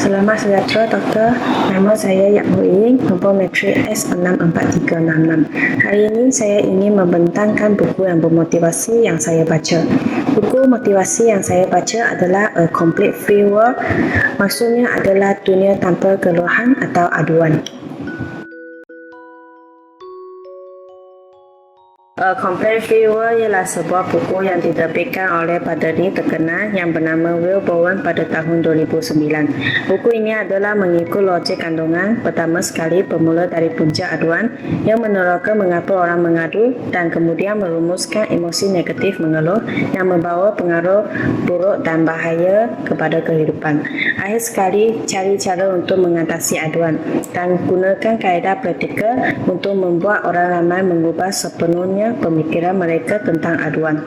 Selamat sejahtera, Doktor. Nama saya Yak Hu Ying, nombor matrik S643666. Hari ini saya ingin membentangkan buku yang bermotivasi yang saya baca. Buku motivasi yang saya baca adalah A Complete Free World. Maksudnya adalah dunia tanpa keluhan atau aduan. A Complete Free World ialah sebuah buku yang diterbitkan oleh paderi terkenal yang bernama Will Bowen pada tahun 2009. Buku ini adalah mengikut logik kandungan, pertama sekali bermula dari punca aduan yang menerangkan mengapa orang mengadu dan kemudian merumuskan emosi negatif mengeluh yang membawa pengaruh buruk dan bahaya kepada kehidupan. Akhir sekali, cari cara untuk mengatasi aduan dan gunakan kaedah praktikal untuk membuat orang ramai mengubah sepenuhnya pemikiran mereka tentang aduan.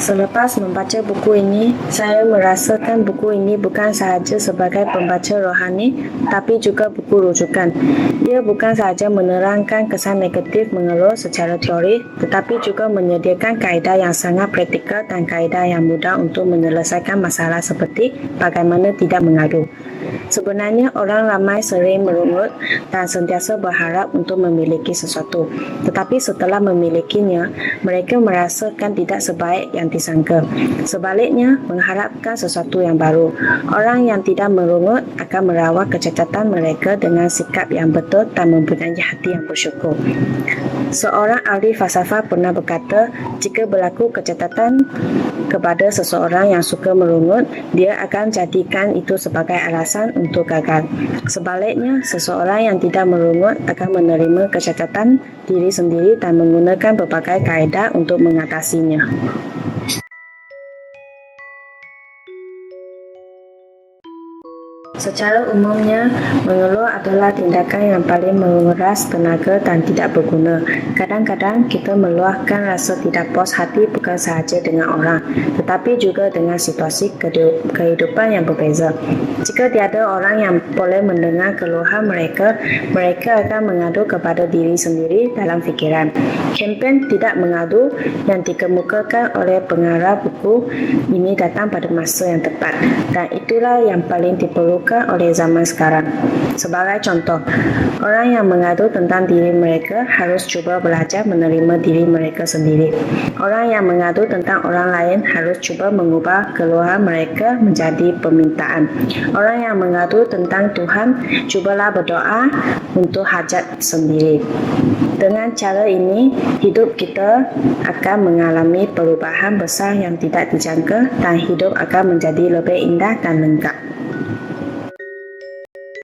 Selepas membaca buku ini, saya merasakan buku ini bukan sahaja sebagai pembaca rohani, tapi juga buku rujukan. Ia bukan sahaja menerangkan kesan negatif mengeluh secara teori, tetapi juga menyediakan kaedah yang sangat praktikal dan kaedah yang mudah untuk menyelesaikan masalah seperti bagaimana tidak mengadu. Sebenarnya orang ramai sering merungut dan sentiasa berharap untuk memiliki sesuatu. Tetapi setelah memilikinya, mereka merasakan tidak sebaik yang disangka. Sebaliknya, mengharapkan sesuatu yang baru. Orang yang tidak merungut akan merawat kecacatan mereka dengan sikap yang betul dan mempunyai hati yang bersyukur. Seorang ahli falsafah pernah berkata, jika berlaku kecacatan kepada seseorang yang suka merungut, dia akan jadikan itu sebagai alasan untuk gagal. Sebaliknya, seseorang yang tidak merungut akan menerima kecacatan diri sendiri dan menggunakan berbagai kaedah untuk mengatasinya. Secara umumnya, mengeluh adalah tindakan yang paling menguras tenaga dan tidak berguna. Kadang-kadang kita meluahkan rasa tidak puas hati bukan sahaja dengan orang, tetapi juga dengan situasi kehidupan yang berbeza. Jika tiada orang yang boleh mendengar keluhan mereka akan mengadu kepada diri sendiri dalam fikiran. Kempen tidak mengadu yang dikemukakan oleh pengarah buku ini datang pada masa yang tepat, dan itulah yang paling diperlukan oleh zaman sekarang. Sebagai contoh, orang yang mengadu tentang diri mereka harus cuba belajar menerima diri mereka sendiri. Orang yang mengadu tentang orang lain harus cuba mengubah keluhan mereka menjadi permintaan. Orang yang mengadu tentang Tuhan, cubalah berdoa untuk hajat sendiri. Dengan cara ini, hidup kita akan mengalami perubahan besar yang tidak dijangka dan hidup akan menjadi lebih indah dan lengkap.